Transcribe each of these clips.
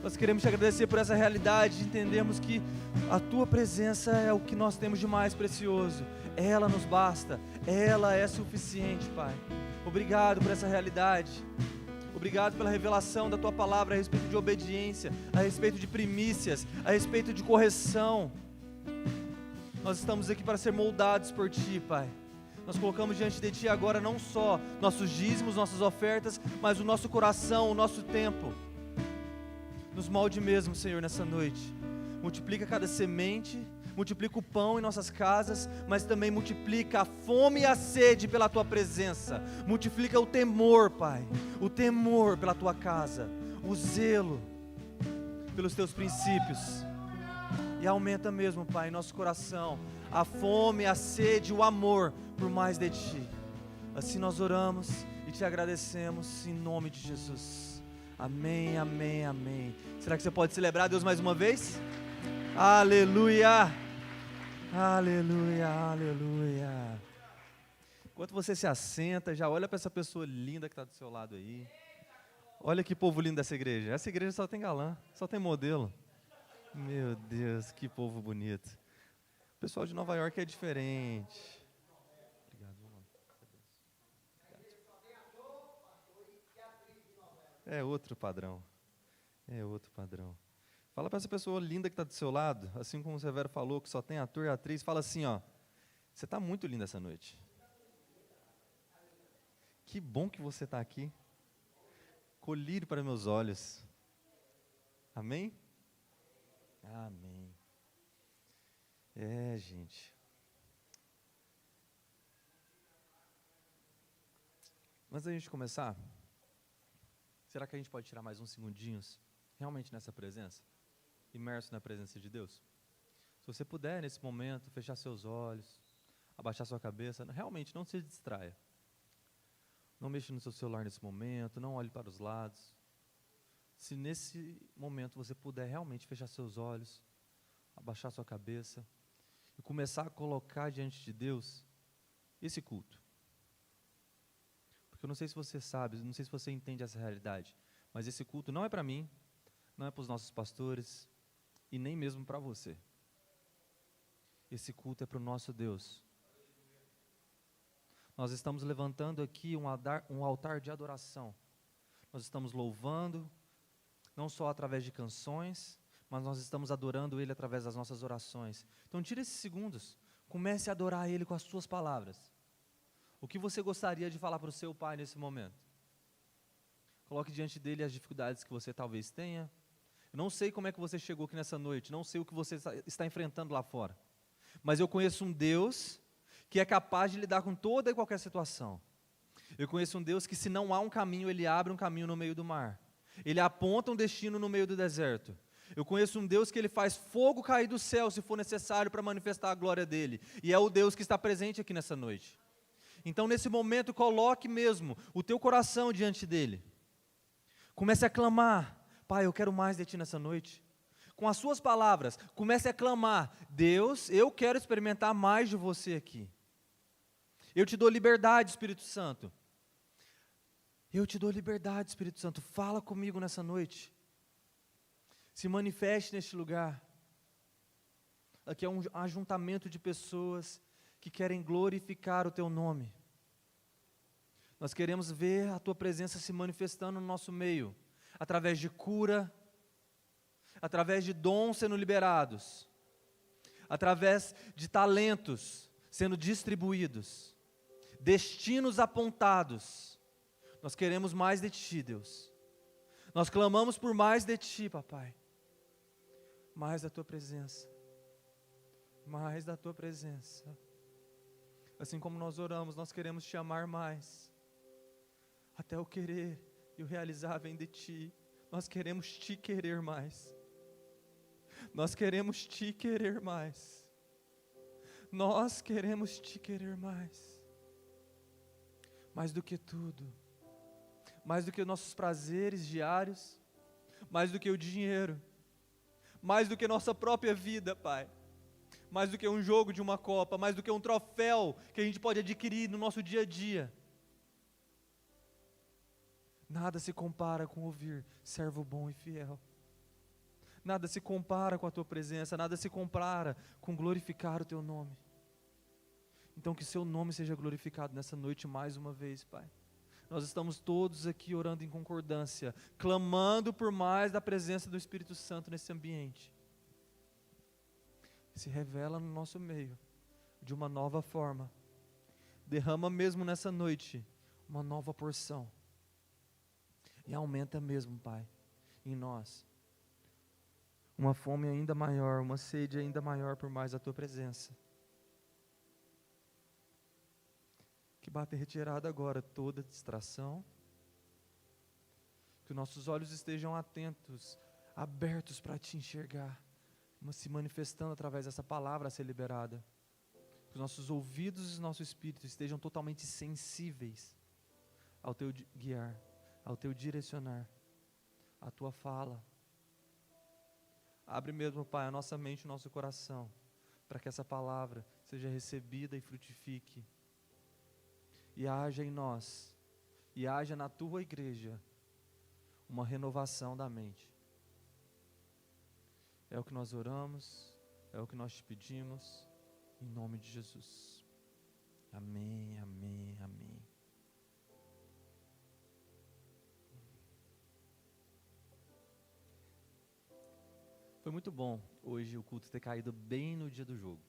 Nós queremos te agradecer por essa realidade, de entendermos que a Tua presença é o que nós temos de mais precioso. Ela nos basta, ela é suficiente, Pai. Obrigado por essa realidade. Obrigado pela revelação da Tua palavra a respeito de obediência, a respeito de primícias, a respeito de correção. Nós estamos aqui para ser moldados por Ti, Pai. Nós colocamos diante de Ti agora não só nossos dízimos, nossas ofertas, mas o nosso coração, o nosso tempo. Nos molde mesmo, Senhor, nessa noite. Multiplica cada semente, multiplica o pão em nossas casas, mas também multiplica a fome e a sede pela Tua presença. Multiplica o temor, Pai, o temor pela Tua casa, o zelo pelos Teus princípios. E aumenta mesmo, Pai, em nosso coração a fome, a sede, o amor por mais de Ti. Assim nós oramos e Te agradecemos em nome de Jesus. Amém, amém, amém. Será que você pode celebrar a Deus mais uma vez? Aleluia! Aleluia, aleluia. Enquanto você se assenta, já olha para essa pessoa linda que está do seu lado aí. Olha que povo lindo dessa igreja. Essa igreja só tem galã, só tem modelo. Meu Deus, que povo bonito. O pessoal de Nova York é diferente. Obrigado, irmão. É outro padrão. É outro padrão. Fala para essa pessoa linda que está do seu lado, assim como o Severo falou, que só tem ator e atriz, fala assim, ó, você está muito linda essa noite. Que bom que você está aqui. Colírio para meus olhos. Amém? Amém. Gente. Antes da gente começar, será que a gente pode tirar mais uns segundinhos, realmente nessa presença? Imerso na presença de Deus? Se você puder, nesse momento, fechar seus olhos, abaixar sua cabeça, realmente não se distraia. Não mexa no seu celular nesse momento, não olhe para os lados. Se nesse momento você puder realmente fechar seus olhos, abaixar sua cabeça e começar a colocar diante de Deus esse culto. Porque eu não sei se você sabe, não sei se você entende essa realidade, mas esse culto não é para mim, não é para os nossos pastores e nem mesmo para você. Esse culto é para o nosso Deus. Nós estamos levantando aqui um altar de adoração. Nós estamos louvando, não só através de canções, mas nós estamos adorando Ele através das nossas orações. Então tire esses segundos, comece a adorar Ele com as suas palavras. O que você gostaria de falar para o seu pai nesse momento? Coloque diante dele as dificuldades que você talvez tenha. Eu não sei como é que você chegou aqui nessa noite, não sei o que você está enfrentando lá fora, mas eu conheço um Deus que é capaz de lidar com toda e qualquer situação. Eu conheço um Deus que, se não há um caminho, Ele abre um caminho no meio do mar. Ele aponta um destino no meio do deserto. Eu conheço um Deus que Ele faz fogo cair do céu, se for necessário, para manifestar a glória dEle. E é o Deus que está presente aqui nessa noite. Então, nesse momento, coloque mesmo o teu coração diante dEle. Comece a clamar: Pai, eu quero mais de Ti nessa noite. Com as suas palavras, comece a clamar: Deus, eu quero experimentar mais de Você aqui. Eu te dou liberdade, Espírito Santo. Eu te dou liberdade, Espírito Santo. Fala comigo nessa noite. Se manifeste neste lugar. Aqui é um ajuntamento de pessoas que querem glorificar o Teu nome. Nós queremos ver a Tua presença se manifestando no nosso meio, através de cura, através de dons sendo liberados, através de talentos sendo distribuídos, destinos apontados. Nós queremos mais de Ti, Deus. Nós clamamos por mais de Ti, Papai. Mais da Tua presença. Mais da Tua presença. Assim como nós oramos, nós queremos Te amar mais. Até o querer e o realizar vem de Ti. Nós queremos Te querer mais. Nós queremos Te querer mais. Nós queremos Te querer mais. Mais do que tudo. Mais do que nossos prazeres diários. Mais do que o dinheiro. Mais do que nossa própria vida, Pai. Mais do que um jogo de uma Copa. Mais do que um troféu que a gente pode adquirir no nosso dia a dia. Nada se compara com ouvir: servo bom e fiel. Nada se compara com a tua presença, nada se compara com glorificar o teu nome. Então que seu nome seja glorificado nessa noite mais uma vez, Pai. Nós estamos todos aqui orando em concordância, clamando por mais da presença do Espírito Santo nesse ambiente. Se revela no nosso meio, de uma nova forma. Derrama mesmo nessa noite, uma nova porção. E aumenta mesmo, Pai, em nós, uma fome ainda maior, uma sede ainda maior por mais a Tua presença. Que bata retirada agora toda distração, que nossos olhos estejam atentos, abertos para Te enxergar, se manifestando através dessa palavra a ser liberada. Que os nossos ouvidos e nosso espírito estejam totalmente sensíveis ao Teu guiar, ao Teu direcionar, à Tua fala. Abre mesmo, Pai, a nossa mente e o nosso coração, para que essa palavra seja recebida e frutifique. E haja em nós, e haja na Tua igreja, uma renovação da mente. É o que nós oramos, é o que nós te pedimos, em nome de Jesus. Amém, amém, amém. Foi muito bom hoje o culto ter caído bem no dia do jogo.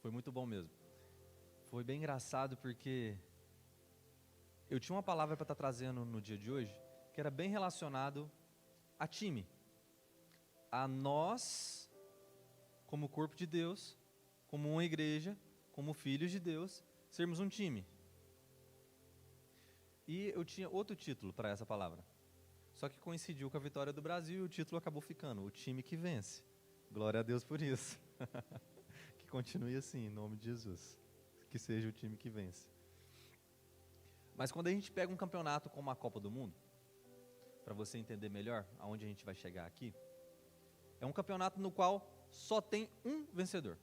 Foi muito bom mesmo. Foi bem engraçado porque eu tinha uma palavra para estar trazendo no dia de hoje, que era bem relacionado a time. A nós, como corpo de Deus, como uma igreja, como filhos de Deus, sermos um time. E eu tinha outro título para essa palavra. Só que coincidiu com a vitória do Brasil e o título acabou ficando, o time que vence. Glória a Deus por isso. Que continue assim, em nome de Jesus. Que seja o time que vence. Mas quando a gente pega um campeonato como a Copa do Mundo, para você entender melhor aonde a gente vai chegar aqui, é um campeonato no qual só tem um vencedor.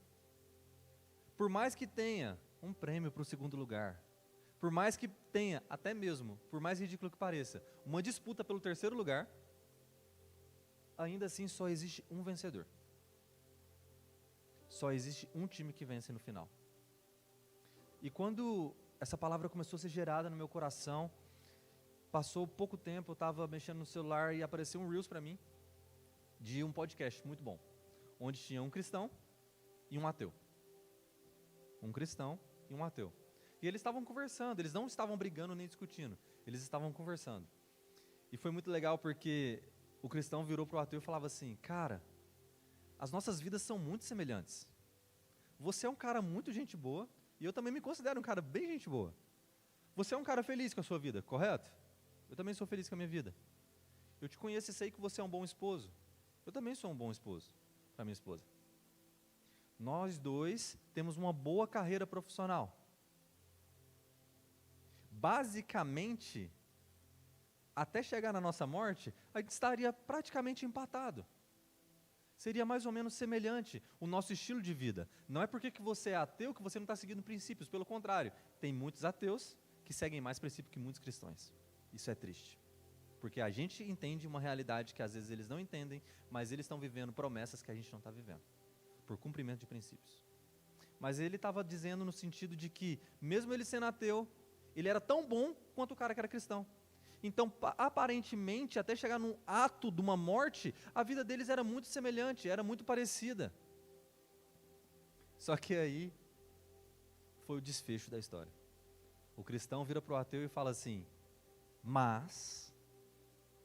Por mais que tenha um prêmio para o segundo lugar, por mais que tenha, até mesmo, por mais ridículo que pareça, uma disputa pelo terceiro lugar, ainda assim só existe um vencedor. Só existe um time que vence no final. E quando essa palavra começou a ser gerada no meu coração, passou pouco tempo, eu estava mexendo no celular e apareceu um Reels para mim, de um podcast muito bom, onde tinha um cristão e um ateu. Um cristão e um ateu. E eles estavam conversando, eles não estavam brigando nem discutindo, eles estavam conversando. E foi muito legal porque o cristão virou para o ateu e falava assim: cara, as nossas vidas são muito semelhantes. Você é um cara muito gente boa, e eu também me considero um cara bem gente boa. Você é um cara feliz com a sua vida, correto? Eu também sou feliz com a minha vida. Eu te conheço e sei que você é um bom esposo. Eu também sou um bom esposo para minha esposa. Nós dois temos uma boa carreira profissional. Basicamente, até chegar na nossa morte, a gente estaria praticamente empatado. Seria mais ou menos semelhante o nosso estilo de vida. Não é porque que você é ateu que você não está seguindo princípios, pelo contrário, tem muitos ateus que seguem mais princípios que muitos cristãos. Isso é triste, porque a gente entende uma realidade que às vezes eles não entendem, mas eles estão vivendo promessas que a gente não está vivendo, por cumprimento de princípios. Mas ele estava dizendo no sentido de que, mesmo ele sendo ateu, ele era tão bom quanto o cara que era cristão. Então, aparentemente, até chegar num ato de uma morte, a vida deles era muito semelhante, era muito parecida. Só que aí, foi o desfecho da história. O cristão vira para o ateu e fala assim: mas,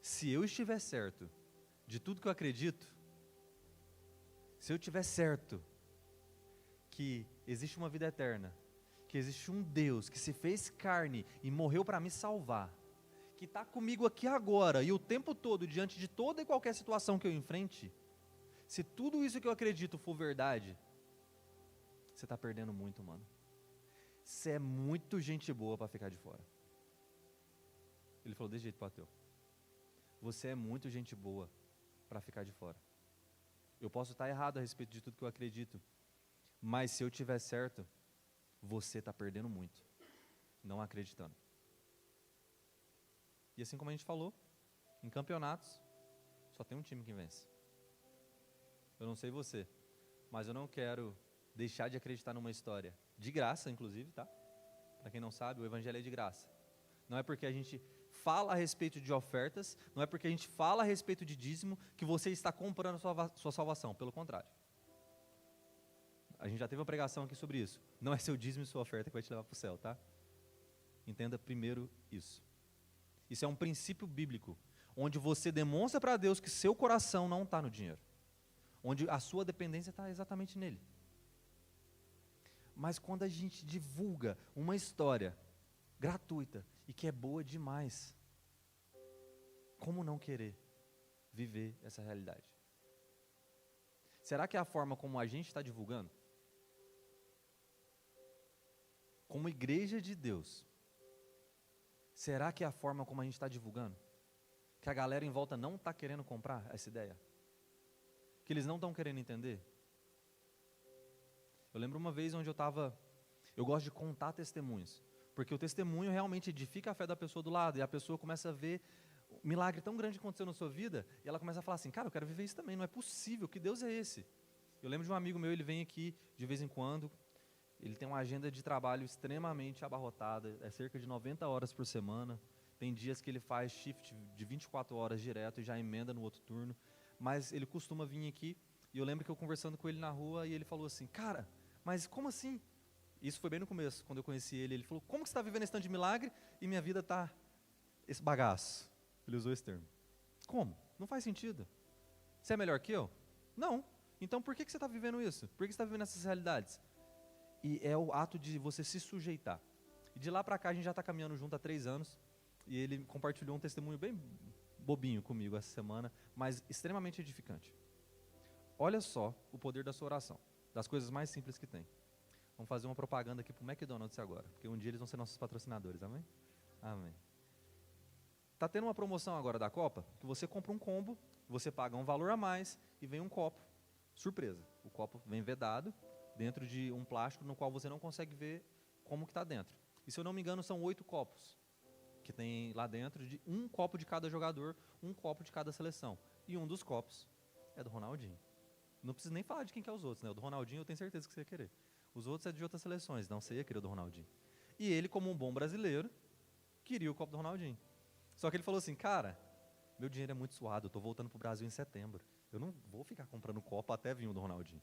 se eu estiver certo de tudo que eu acredito, se eu estiver certo que existe uma vida eterna, que existe um Deus que se fez carne e morreu para me salvar, que está comigo aqui agora e o tempo todo, diante de toda e qualquer situação que eu enfrente, se tudo isso que eu acredito for verdade, você está perdendo muito, mano. Você é muito gente boa para ficar de fora. Ele falou desse jeito para o ateu. Você é muito gente boa para ficar de fora. Eu posso estar errado a respeito de tudo que eu acredito, mas se eu tiver certo, você está perdendo muito, não acreditando. E assim como a gente falou, em campeonatos, só tem um time que vence. Eu não sei você, mas eu não quero deixar de acreditar numa história, de graça inclusive, tá? Para quem não sabe, o evangelho é de graça. Não é porque a gente fala a respeito de ofertas, não é porque a gente fala a respeito de dízimo, que você está comprando a sua salvação, pelo contrário. A gente já teve uma pregação aqui sobre isso. Não é seu dízimo e sua oferta que vai te levar para o céu, tá? Entenda primeiro isso. Isso é um princípio bíblico, onde você demonstra para Deus que seu coração não está no dinheiro, onde a sua dependência está exatamente nele. Mas quando a gente divulga uma história gratuita e que é boa demais, como não querer viver essa realidade? Será que é a forma como a gente está divulgando? Como igreja de Deus, será que é a forma como a gente está divulgando? Que a galera em volta não está querendo comprar essa ideia? Que eles não estão querendo entender? Eu lembro uma vez onde eu gosto de contar testemunhos, porque o testemunho realmente edifica a fé da pessoa do lado, e a pessoa começa a ver um milagre tão grande que aconteceu na sua vida, e ela começa a falar assim, cara, eu quero viver isso também, não é possível, que Deus é esse? Eu lembro de um amigo meu, ele vem aqui de vez em quando, ele tem uma agenda de trabalho extremamente abarrotada, é cerca de 90 horas por semana, tem dias que ele faz shift de 24 horas direto e já emenda no outro turno, mas ele costuma vir aqui, e eu lembro que eu conversando com ele na rua, e ele falou assim, cara, mas como assim? Isso foi bem no começo, quando eu conheci ele, ele falou, como que você está vivendo esse tanto de milagre e minha vida está esse bagaço? Ele usou esse termo. Como? Não faz sentido. Você é melhor que eu? Não. Então por que você está vivendo isso? Por que você está vivendo essas realidades? E é o ato de você se sujeitar. E de lá para cá a gente já está caminhando junto há 3 anos, e ele compartilhou um testemunho bem bobinho comigo essa semana, mas extremamente edificante. Olha só o poder da sua oração, das coisas mais simples que tem. Vamos fazer uma propaganda aqui para o McDonald's agora, porque um dia eles vão ser nossos patrocinadores, amém? Amém. Está tendo uma promoção agora da Copa, que você compra um combo, você paga um valor a mais e vem um copo. Surpresa, o copo vem vedado, dentro de um plástico no qual você não consegue ver como que está dentro. E se eu não me engano são 8 copos, que tem lá dentro, de um copo de cada jogador, um copo de cada seleção. E um dos copos é do Ronaldinho. Não preciso nem falar de quem que é os outros, né? O do Ronaldinho eu tenho certeza que você ia querer. Os outros é de outras seleções, não você ia querer o do Ronaldinho. E ele, como um bom brasileiro, queria o copo do Ronaldinho. Só que ele falou assim, cara, meu dinheiro é muito suado, eu estou voltando para o Brasil em setembro. Eu não vou ficar comprando copo até vir o do Ronaldinho.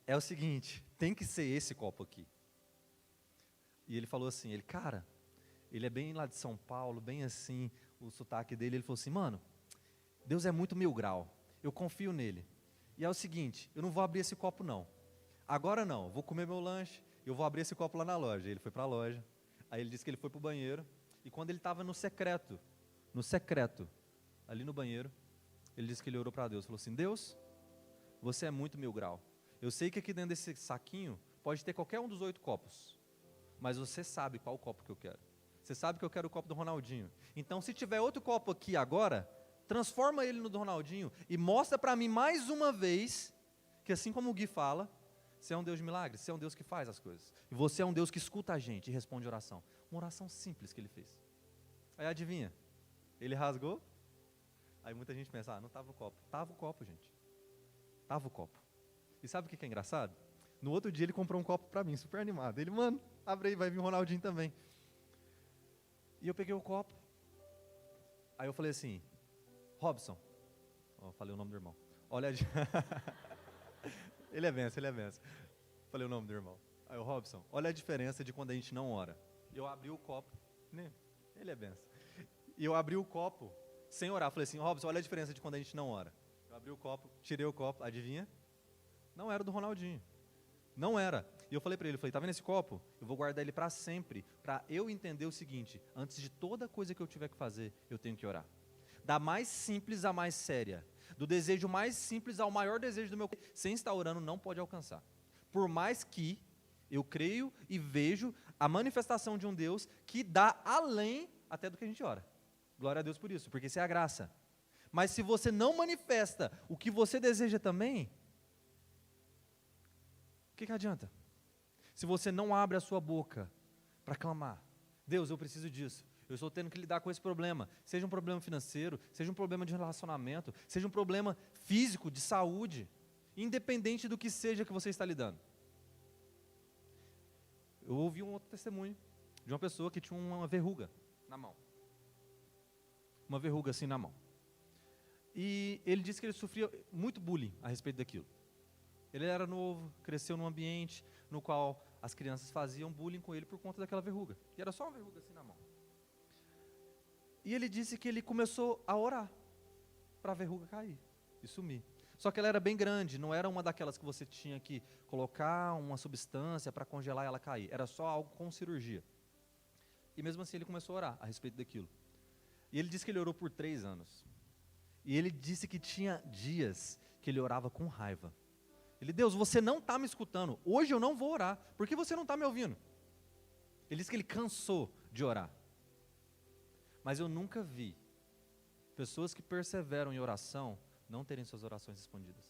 É o seguinte, tem que ser esse copo aqui. E ele falou assim, cara, ele é bem lá de São Paulo, bem assim, o sotaque dele, ele falou assim, mano, Deus é muito 1000 grau, eu confio nele. E é o seguinte, eu não vou abrir esse copo não. Agora não, vou comer meu lanche, eu vou abrir esse copo lá na loja. Ele foi para a loja, aí ele disse que ele foi para o banheiro, e quando ele estava no secreto, ali no banheiro, ele disse que ele orou para Deus, falou assim, Deus, você é muito 1000 grau. Eu sei que aqui dentro desse saquinho pode ter qualquer um dos 8 copos, mas você sabe qual copo que eu quero. Você sabe que eu quero o copo do Ronaldinho. Então se tiver outro copo aqui agora, transforma ele no do Ronaldinho e mostra para mim mais uma vez, que assim como o Gui fala, você é um Deus de milagres, você é um Deus que faz as coisas. E você é um Deus que escuta a gente e responde oração. Uma oração simples que ele fez. Aí adivinha? Ele rasgou. Aí muita gente pensa, não estava o copo. Estava o copo, gente. Estava o copo. E sabe o que é engraçado? No outro dia ele comprou um copo para mim, super animado. Ele, mano, abre aí, vai vir o Ronaldinho também. E eu peguei o copo. Aí eu falei assim, Robson. Falei o nome do irmão. Olha a... Ele é benção. Falei o nome do irmão. Aí o Robson, olha a diferença de quando a gente não ora. Eu abri o copo, né? Ele é benção. E eu abri o copo sem orar. Falei assim, Robson, olha a diferença de quando a gente não ora. Eu abri o copo, tirei o copo, adivinha? Não era do Ronaldinho. Não era. E eu falei para ele, tá vendo esse copo? Eu vou guardar ele para sempre, para eu entender o seguinte, antes de toda coisa que eu tiver que fazer, eu tenho que orar. Da mais simples à mais séria. Do desejo mais simples ao maior desejo do meu coração. Sem estar orando, não pode alcançar. Por mais que eu creio e vejo a manifestação de um Deus que dá além até do que a gente ora. Glória a Deus por isso, porque isso é a graça. Mas se você não manifesta o que você deseja também, o que adianta? Se você não abre a sua boca para clamar, Deus, eu preciso disso, eu estou tendo que lidar com esse problema. Seja um problema financeiro, seja um problema de relacionamento, seja um problema físico, de saúde, independente do que seja que você está lidando. Eu ouvi um outro testemunho de uma pessoa que tinha uma verruga na mão. Uma verruga assim na mão. E ele disse que ele sofria muito bullying a respeito daquilo. Ele era novo, cresceu num ambiente no qual as crianças faziam bullying com ele por conta daquela verruga. E era só uma verruga assim na mão. E ele disse que ele começou a orar para a verruga cair e sumir. Só que ela era bem grande, não era uma daquelas que você tinha que colocar uma substância para congelar e ela cair. Era só algo com cirurgia. E mesmo assim ele começou a orar a respeito daquilo. E ele disse que ele orou por 3 anos. E ele disse que tinha dias que ele orava com raiva. Ele, Deus, você não está me escutando, hoje eu não vou orar, por que você não está me ouvindo? Ele disse que ele cansou de orar. Mas eu nunca vi pessoas que perseveram em oração não terem suas orações respondidas.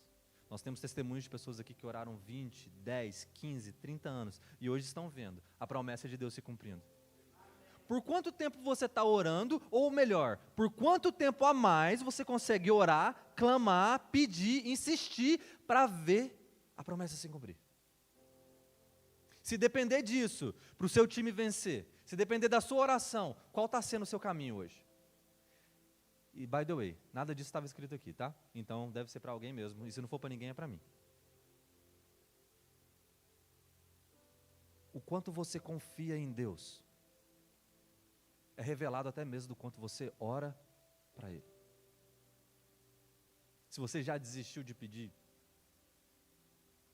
Nós temos testemunhos de pessoas aqui que oraram 20, 10, 15, 30 anos, e hoje estão vendo a promessa de Deus se cumprindo. Por quanto tempo você está orando, ou melhor, por quanto tempo a mais você consegue orar, clamar, pedir, insistir, para ver a promessa se cumprir? Se depender disso, para o seu time vencer, se depender da sua oração, qual está sendo o seu caminho hoje? E, by the way, nada disso estava escrito aqui, tá? Então, deve ser para alguém mesmo, e se não for para ninguém, é para mim. O quanto você confia em Deus é revelado até mesmo do quanto você ora para Ele. Se você já desistiu de pedir,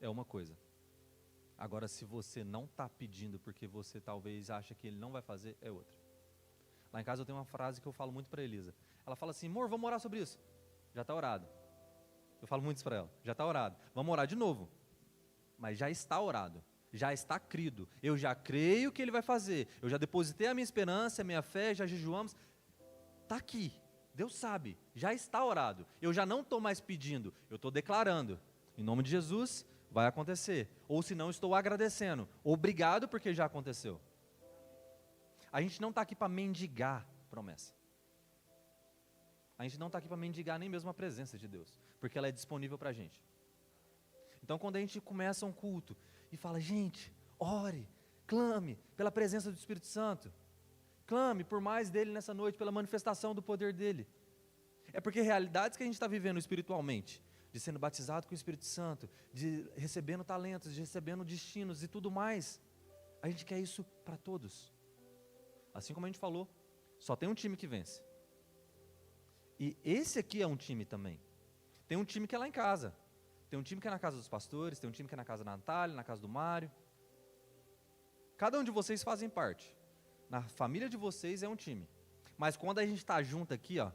é uma coisa. Agora, se você não está pedindo porque você talvez acha que Ele não vai fazer, é outra. Lá em casa eu tenho uma frase que eu falo muito para a Elisa. Ela fala assim, amor, vamos orar sobre isso. Já está orado. Eu falo muito isso para ela. Já está orado. Vamos orar de novo. Mas já está orado. Já está crido, eu já creio que Ele vai fazer, eu já depositei a minha esperança, a minha fé, já jejuamos, está aqui, Deus sabe, já está orado, eu já não estou mais pedindo, eu estou declarando, em nome de Jesus, vai acontecer, ou se não, estou agradecendo, obrigado porque já aconteceu. A gente não está aqui para mendigar promessa, a gente não está aqui para mendigar nem mesmo a presença de Deus, porque ela é disponível para a gente. Então quando a gente começa um culto, e fala, gente, ore, clame pela presença do Espírito Santo. Clame por mais dele nessa noite, pela manifestação do poder dele. É porque realidades que a gente está vivendo espiritualmente, de sendo batizado com o Espírito Santo, de recebendo talentos, de recebendo destinos e tudo mais, a gente quer isso para todos. Assim como a gente falou, só tem um time que vence. E esse aqui é um time também. Tem um time que é lá em casa. Tem um time que é na casa dos pastores, tem um time que é na casa da Natália, na casa do Mário. Cada um de vocês fazem parte. Na família de vocês é um time. Mas quando a gente está junto aqui, ó,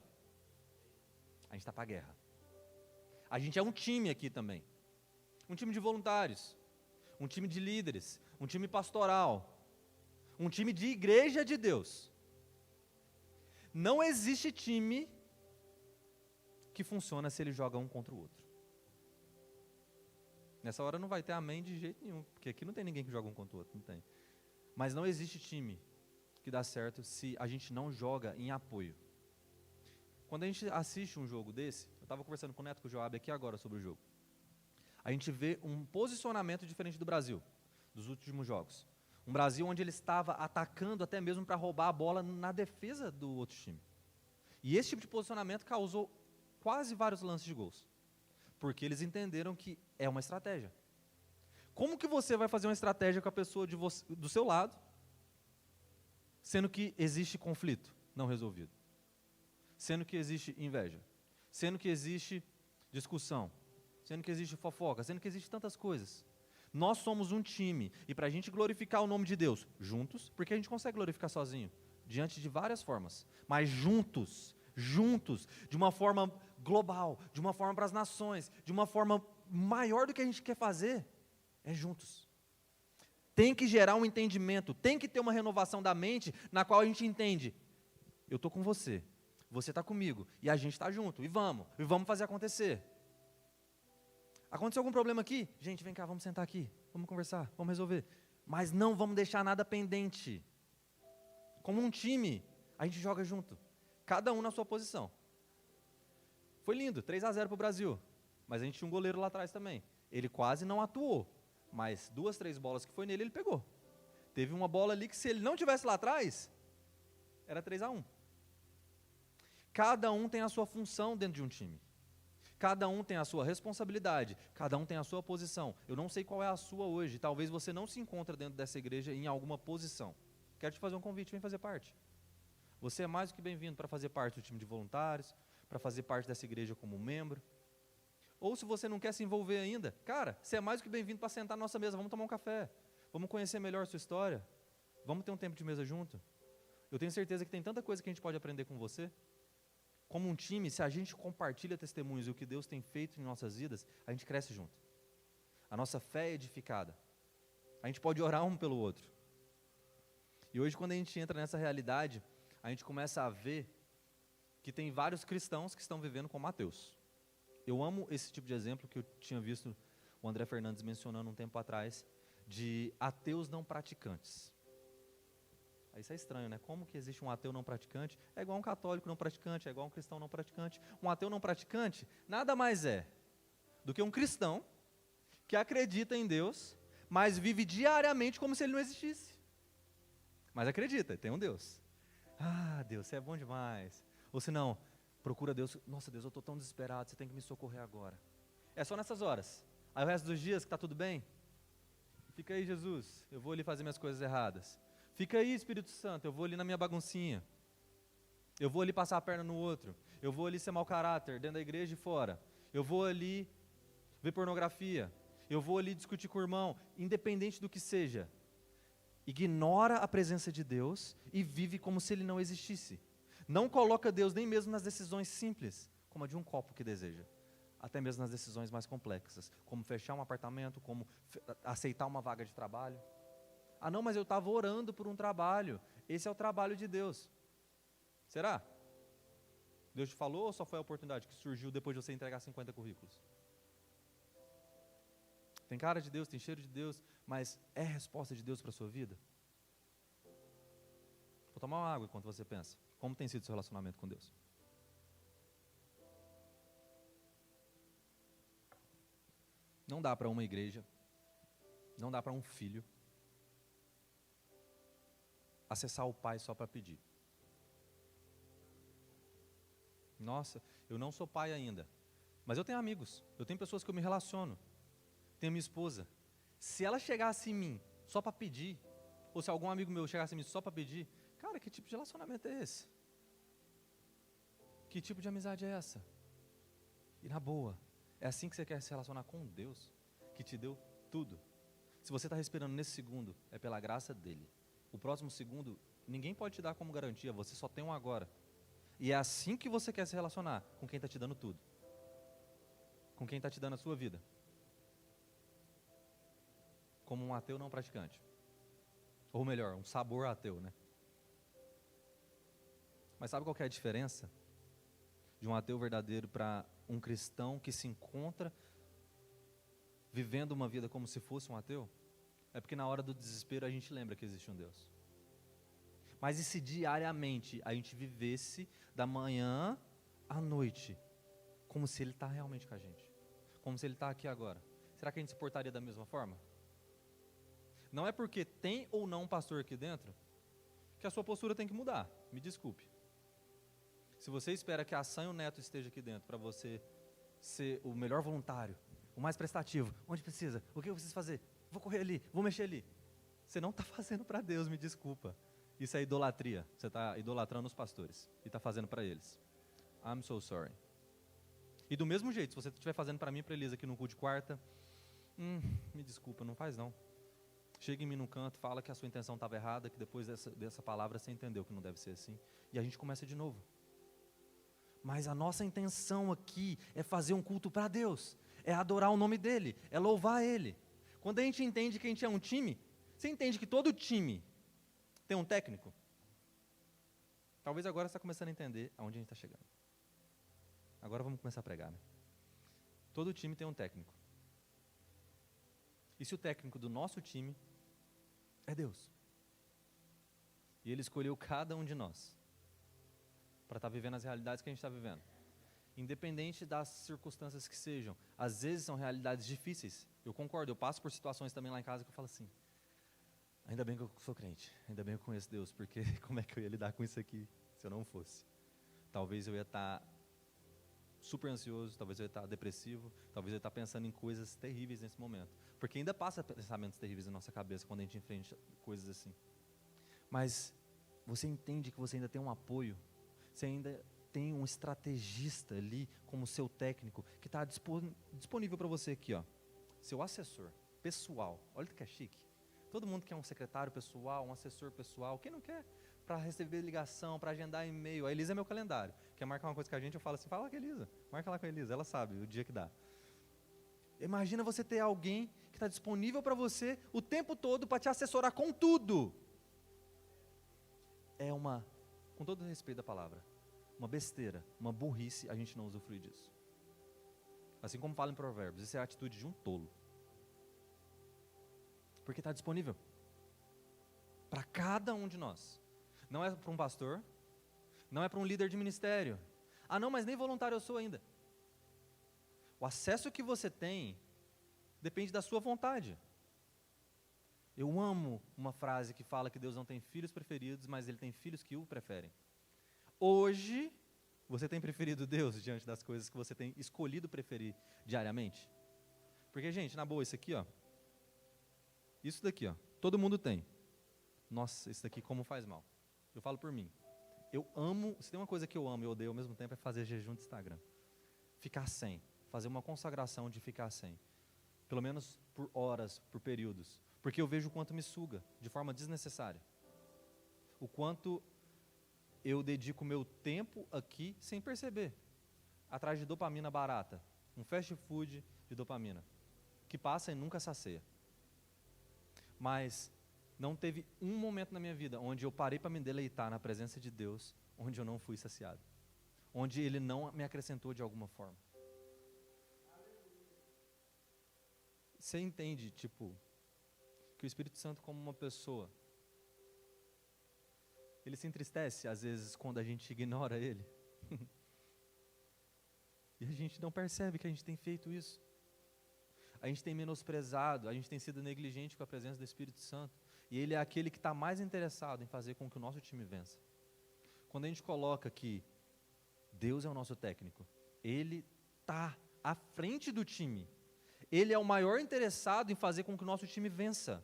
a gente está para a guerra. A gente é um time aqui também. Um time de voluntários, um time de líderes, um time pastoral, um time de igreja de Deus. Não existe time que funciona se ele joga um contra o outro. Nessa hora não vai ter amém de jeito nenhum, porque aqui não tem ninguém que joga um contra o outro, não tem. Mas não existe time que dá certo se a gente não joga em apoio. Quando a gente assiste um jogo desse, eu estava conversando com o Neto, com o Joab aqui agora sobre o jogo, a gente vê um posicionamento diferente do Brasil, dos últimos jogos. Um Brasil onde ele estava atacando até mesmo para roubar a bola na defesa do outro time. E esse tipo de posicionamento causou quase vários lances de gols. Porque eles entenderam que é uma estratégia. Como que você vai fazer uma estratégia com a pessoa do seu lado, sendo que existe conflito não resolvido? Sendo que existe inveja? Sendo que existe discussão? Sendo que existe fofoca? Sendo que existe tantas coisas? Nós somos um time, e para a gente glorificar o nome de Deus, juntos, porque a gente consegue glorificar sozinho, diante de várias formas, mas juntos, de uma forma global, de uma forma para as nações, de uma forma maior do que a gente quer fazer, é juntos. Tem que gerar um entendimento, tem que ter uma renovação da mente, na qual a gente entende, eu estou com você está comigo, e a gente está junto, e vamos fazer acontecer. Aconteceu algum problema aqui? Gente, vem cá, vamos sentar aqui, vamos conversar, vamos resolver. Mas não vamos deixar nada pendente. Como um time, a gente joga junto, cada um na sua posição. Foi lindo, 3-0 para o Brasil, mas a gente tinha um goleiro lá atrás também. Ele quase não atuou, mas 2, 3 bolas que foi nele, ele pegou. Teve uma bola ali que se ele não tivesse lá atrás, era 3-1. Cada um tem a sua função dentro de um time. Cada um tem a sua responsabilidade, cada um tem a sua posição. Eu não sei qual é a sua hoje, talvez você não se encontre dentro dessa igreja em alguma posição. Quero te fazer um convite, vem fazer parte. Você é mais do que bem-vindo para fazer parte do time de voluntários, para fazer parte dessa igreja como membro. Ou se você não quer se envolver ainda, cara, você é mais do que bem-vindo para sentar na nossa mesa, vamos tomar um café, vamos conhecer melhor a sua história, vamos ter um tempo de mesa junto. Eu tenho certeza que tem tanta coisa que a gente pode aprender com você. Como um time, se a gente compartilha testemunhos e o que Deus tem feito em nossas vidas, a gente cresce junto. A nossa fé é edificada. A gente pode orar um pelo outro. E hoje, quando a gente entra nessa realidade, a gente começa a ver que tem vários cristãos que estão vivendo com Mateus. Eu amo esse tipo de exemplo que eu tinha visto o André Fernandes mencionando um tempo atrás, de ateus não praticantes. Isso é estranho, né? Como que existe um ateu não praticante? É igual um católico não praticante, é igual um cristão não praticante. Um ateu não praticante nada mais é do que um cristão que acredita em Deus, mas vive diariamente como se ele não existisse. Mas acredita, tem um Deus. Ah, Deus, você é bom demais. Ou se não, procura Deus. Nossa, Deus, eu estou tão desesperado, você tem que me socorrer agora. É só nessas horas. Aí o resto dos dias que está tudo bem? Fica aí, Jesus, eu vou ali fazer minhas coisas erradas. Fica aí, Espírito Santo, eu vou ali na minha baguncinha. Eu vou ali passar a perna no outro. Eu vou ali ser mau caráter, dentro da igreja e fora. Eu vou ali ver pornografia. Eu vou ali discutir com o irmão, independente do que seja. Ignora a presença de Deus e vive como se Ele não existisse. Não coloca Deus nem mesmo nas decisões simples, como a de um copo que deseja. Até mesmo nas decisões mais complexas, como fechar um apartamento, como aceitar uma vaga de trabalho. Ah não, mas eu estava orando por um trabalho. Esse é o trabalho de Deus. Será? Deus te falou ou só foi a oportunidade que surgiu depois de você entregar 50 currículos? Tem cara de Deus, tem cheiro de Deus, mas é resposta de Deus para a sua vida? Vou tomar uma água enquanto você pensa. Como tem sido o seu relacionamento com Deus? Não dá para uma igreja, não dá para um filho acessar o Pai só para pedir. Nossa, eu não sou pai ainda, mas eu tenho amigos, eu tenho pessoas que eu me relaciono, tenho minha esposa. Se ela chegasse em mim só para pedir, ou se algum amigo meu chegasse em mim só para pedir, cara, que tipo de relacionamento é esse? Que tipo de amizade é essa? E na boa, é assim que você quer se relacionar com Deus, que te deu tudo? Se você está respirando nesse segundo, é pela graça dEle. O próximo segundo, ninguém pode te dar como garantia, você só tem um agora. E é assim que você quer se relacionar com quem está te dando tudo. Com quem está te dando a sua vida. Como um ateu não praticante. Ou melhor, um sabor ateu, né? Mas sabe qual que é a diferença de um ateu verdadeiro para um cristão que se encontra vivendo uma vida como se fosse um ateu? É porque na hora do desespero a gente lembra que existe um Deus. Mas e se diariamente a gente vivesse da manhã à noite, como se Ele está realmente com a gente? Como se Ele está aqui agora? Será que a gente se portaria da mesma forma? Não é porque tem ou não um pastor aqui dentro, que a sua postura tem que mudar, me desculpe. Se você espera que a Sam e o Neto estejam aqui dentro, para você ser o melhor voluntário, o mais prestativo, onde precisa, o que eu preciso fazer? Vou correr ali, vou mexer ali. Você não está fazendo para Deus, me desculpa. Isso é idolatria. Você está idolatrando os pastores e está fazendo para eles. I'm so sorry. E do mesmo jeito, se você estiver fazendo para mim e para Elisa aqui no culto de quarta, me desculpa, não faz não. Chega em mim no canto, fala que a sua intenção estava errada, que depois dessa palavra você entendeu que não deve ser assim. E a gente começa de novo. Mas a nossa intenção aqui é fazer um culto para Deus. É adorar o nome dEle, é louvar Ele. Quando a gente entende que a gente é um time, você entende que todo time tem um técnico? Talvez agora você está começando a entender aonde a gente está chegando. Agora vamos começar a pregar, né? Todo time tem um técnico. E se o técnico do nosso time é Deus? E Ele escolheu cada um de nós para estar vivendo as realidades que a gente está vivendo. Independente das circunstâncias que sejam. Às vezes são realidades difíceis. Eu concordo, eu passo por situações também lá em casa que eu falo assim, ainda bem que eu sou crente, ainda bem que eu conheço Deus, porque como é que eu ia lidar com isso aqui se eu não fosse? Talvez eu ia estar super ansioso, talvez eu ia estar depressivo, talvez eu ia estar pensando em coisas terríveis nesse momento. Porque ainda passa pensamentos terríveis na nossa cabeça quando a gente enfrenta coisas assim. Mas você entende que você ainda tem um apoio, você ainda tem um estrategista ali como seu técnico, que está disponível para você aqui, ó, seu assessor pessoal. Olha que é chique. Todo mundo quer um secretário pessoal, um assessor pessoal. Quem não quer? Para receber ligação, para agendar e-mail. A Elisa é meu calendário. Quer marcar uma coisa com a gente, eu falo assim, fala com a Elisa. Marca lá com a Elisa, ela sabe o dia que dá. Imagina você ter alguém que está disponível para você o tempo todo para te assessorar com tudo. É uma, com todo o respeito da palavra, uma besteira, uma burrice a gente não usufruir disso. Assim como fala em Provérbios, isso é a atitude de um tolo. Porque está disponível para cada um de nós. Não é para um pastor, não é para um líder de ministério. Ah não, mas nem voluntário eu sou ainda. O acesso que você tem depende da sua vontade. Eu amo uma frase que fala que Deus não tem filhos preferidos, mas Ele tem filhos que o preferem. Hoje, você tem preferido Deus diante das coisas que você tem escolhido preferir diariamente? Porque, gente, na boa, isso aqui, ó, isso daqui, ó, todo mundo tem. Nossa, isso daqui como faz mal. Eu falo por mim. Eu amo, se tem uma coisa que eu amo e odeio ao mesmo tempo, é fazer jejum de Instagram. Ficar sem, fazer uma consagração de ficar sem. Pelo menos por horas, por períodos. Porque eu vejo o quanto me suga, de forma desnecessária. O quanto eu dedico meu tempo aqui sem perceber. Atrás de dopamina barata. Um fast food de dopamina. Que passa e nunca sacia. Mas não teve um momento na minha vida onde eu parei para me deleitar na presença de Deus, onde eu não fui saciado. Onde Ele não me acrescentou de alguma forma. Você entende, tipo, que o Espírito Santo como uma pessoa, ele se entristece às vezes quando a gente ignora Ele. E a gente não percebe que a gente tem feito isso. A gente tem menosprezado, a gente tem sido negligente com a presença do Espírito Santo. E Ele é aquele que está mais interessado em fazer com que o nosso time vença. Quando a gente coloca que Deus é o nosso técnico, Ele está à frente do time. Ele é o maior interessado em fazer com que o nosso time vença.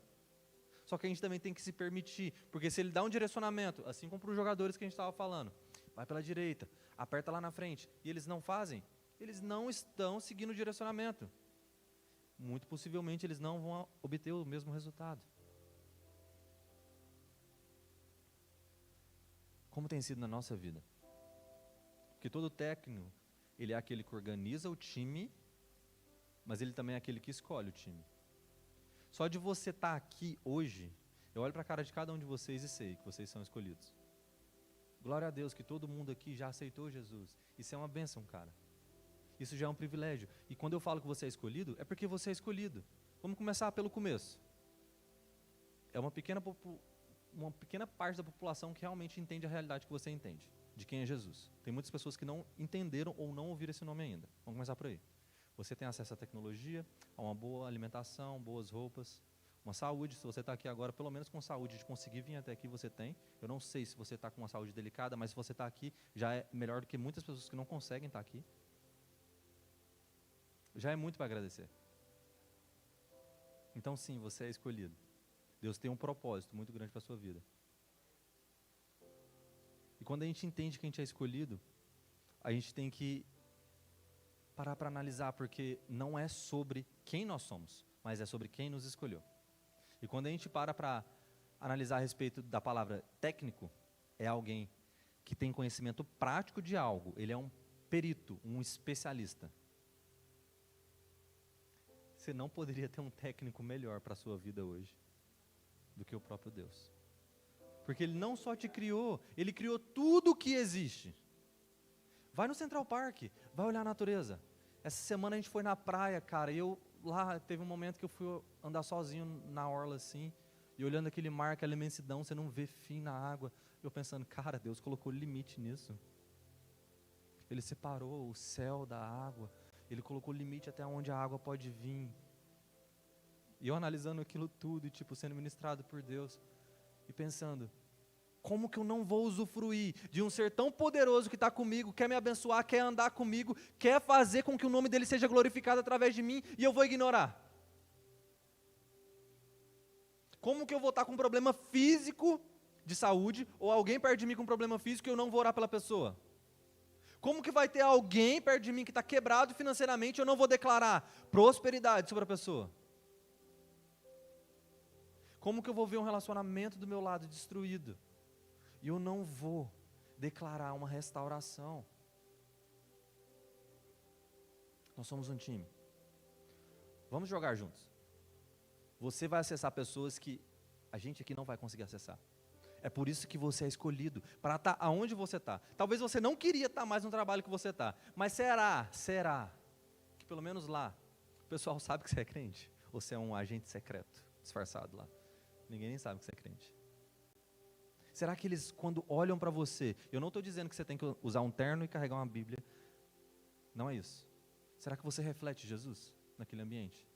Só que a gente também tem que se permitir, porque se Ele dá um direcionamento, assim como para os jogadores que a gente estava falando, vai pela direita, aperta lá na frente, e eles não fazem, eles não estão seguindo o direcionamento. Muito possivelmente eles não vão obter o mesmo resultado. Como tem sido na nossa vida? Porque todo técnico, ele é aquele que organiza o time, mas ele também é aquele que escolhe o time. Só de você estar aqui hoje, eu olho para a cara de cada um de vocês e sei que vocês são escolhidos. Glória a Deus que todo mundo aqui já aceitou Jesus. Isso é uma bênção, cara. Isso já é um privilégio. E quando eu falo que você é escolhido, é porque você é escolhido. Vamos começar pelo começo. É uma pequena parte da população que realmente entende a realidade que você entende, de quem é Jesus. Tem muitas pessoas que não entenderam ou não ouviram esse nome ainda. Vamos começar por aí. Você tem acesso à tecnologia, a uma boa alimentação, boas roupas, uma saúde. Se você está aqui agora, pelo menos com saúde de conseguir vir até aqui, você tem. Eu não sei se você está com uma saúde delicada, mas se você está aqui, já é melhor do que muitas pessoas que não conseguem estar aqui. Já é muito para agradecer. Então sim, você é escolhido. Deus tem um propósito muito grande para a sua vida. E quando a gente entende que a gente é escolhido, a gente tem que parar para analisar, porque não é sobre quem nós somos, mas é sobre quem nos escolheu. E quando a gente para analisar a respeito da palavra técnico, é alguém que tem conhecimento prático de algo, ele é um perito, um especialista. Você não poderia ter um técnico melhor para a sua vida hoje do que o próprio Deus. Porque Ele não só te criou, Ele criou tudo o que existe. Vai no Central Park, vai olhar a natureza. Essa semana a gente foi na praia, cara, e eu lá, teve um momento que eu fui andar sozinho na orla assim, e olhando aquele mar, aquela imensidão, você não vê fim na água. Eu pensando, cara, Deus colocou limite nisso. Ele separou o céu da água. Ele colocou limite até onde a água pode vir. E eu analisando aquilo tudo, e sendo ministrado por Deus, e pensando, como que eu não vou usufruir de um ser tão poderoso que está comigo, quer me abençoar, quer andar comigo, quer fazer com que o nome dele seja glorificado através de mim, e eu vou ignorar? Como que eu vou estar com um problema físico de saúde, ou alguém perto de mim com um problema físico e eu não vou orar pela pessoa? Como que vai ter alguém perto de mim que está quebrado financeiramente e eu não vou declarar prosperidade sobre a pessoa? Como que eu vou ver um relacionamento do meu lado destruído e eu não vou declarar uma restauração? Nós somos um time. Vamos jogar juntos. Você vai acessar pessoas que a gente aqui não vai conseguir acessar. É por isso que você é escolhido, para estar aonde você está. Talvez você não queria estar mais no trabalho que você está, mas será que pelo menos lá, o pessoal sabe que você é crente? Ou você é um agente secreto, disfarçado lá? Ninguém nem sabe que você é crente. Será que eles, quando olham para você, eu não estou dizendo que você tem que usar um terno e carregar uma Bíblia, não é isso. Será que você reflete Jesus naquele ambiente?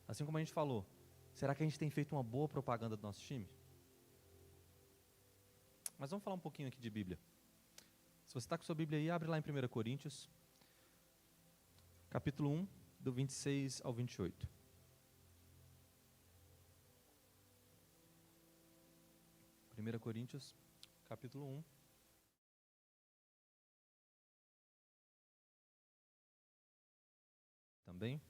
Assim como a gente falou, será que a gente tem feito uma boa propaganda do nosso time? Mas vamos falar um pouquinho aqui de Bíblia. Se você está com sua Bíblia aí, abre lá em 1 Coríntios, capítulo 1, do 26 ao 28. 1 Coríntios, capítulo 1. Também.